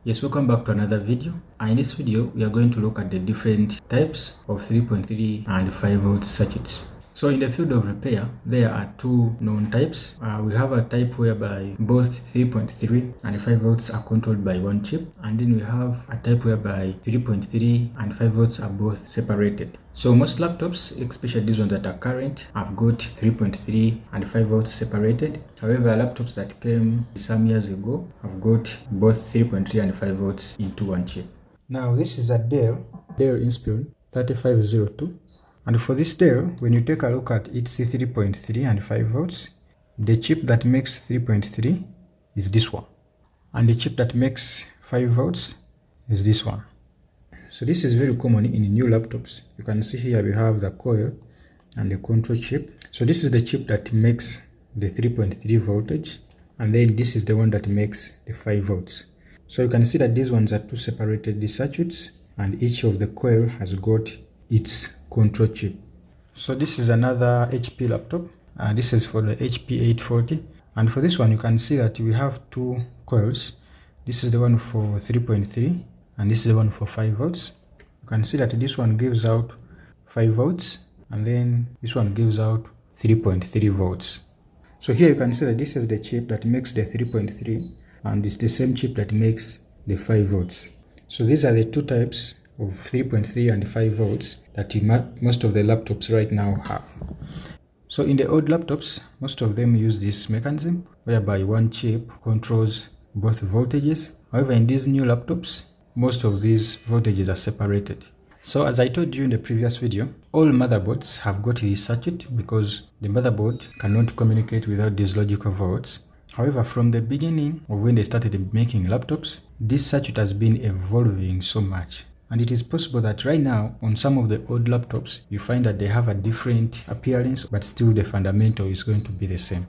Yes, welcome back to another video. And in this video, we are going to look at the different types of 3.3 and 5 volt circuits. So in the field of repair, there are two known types. We have a type whereby both 3.3 and 5 volts are controlled by one chip. And then we have a type whereby 3.3 and 5 volts are both separated. So most laptops, especially these ones that are current, have got 3.3 and 5 volts separated. However, laptops that came some years ago have got both 3.3 and 5 volts into one chip. Now this is a Dell Inspiron 3502. And for this Dell, when you take a look at its 3.3 and 5 volts, the chip that makes 3.3 is this one. And the chip that makes 5 volts is this one. So this is very common in new laptops. You can see here we have the coil and the control chip. So this is the chip that makes the 3.3 voltage. And then this is the one that makes the 5 volts. So you can see that these ones are two separated circuits. And each of the coil has got its control chip. So this is another HP laptop. This is for the HP 840. And for this one, you can see that we have two coils. This is the one for 3.3 and this is the one for 5 volts. You can see that this one gives out 5 volts and then this one gives out 3.3 volts. So here you can see that this is the chip that makes the 3.3 and it's the same chip that makes the 5 volts. So these are the two types of 3.3 and 5 volts that most of the laptops right now have. So in the old laptops, most of them use this mechanism whereby one chip controls both voltages. However, in these new laptops, most of these voltages are separated. So as I told you in the previous video, all motherboards have got this circuit because the motherboard cannot communicate without these logical volts. However, from the beginning of when they started making laptops, this circuit has been evolving so much. And it is possible that right now, on some of the old laptops, you find that they have a different appearance, but still the fundamental is going to be the same.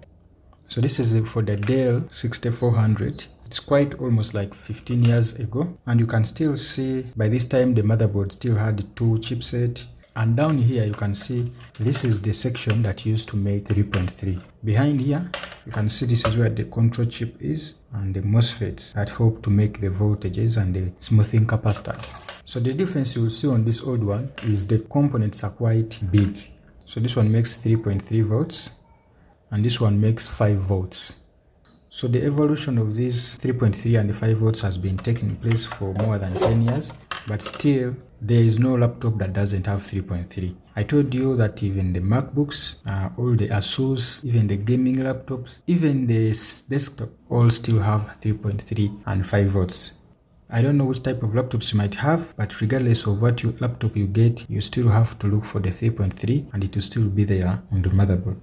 So this is for the Dell 6400. It's quite almost like 15 years ago. And you can still see, by this time, the motherboard still had the two chipset. And down here, you can see, this is the section that used to make 3.3. Behind here, you can see this is where the control chip is and the MOSFETs that help to make the voltages and the smoothing capacitors. So the difference you will see on this old one is the components are quite big. So this one makes 3.3 volts and this one makes 5 volts. So the evolution of these 3.3 and 5 volts has been taking place for more than 10 years, but still there is no laptop that doesn't have 3.3. I told you that even the MacBooks, all the Asus, even the gaming laptops, even the desktop, all still have 3.3 and 5 volts. I don't know which type of laptops you might have, but regardless of what laptop you get, you still have to look for the 3.3 and it will still be there on the motherboard.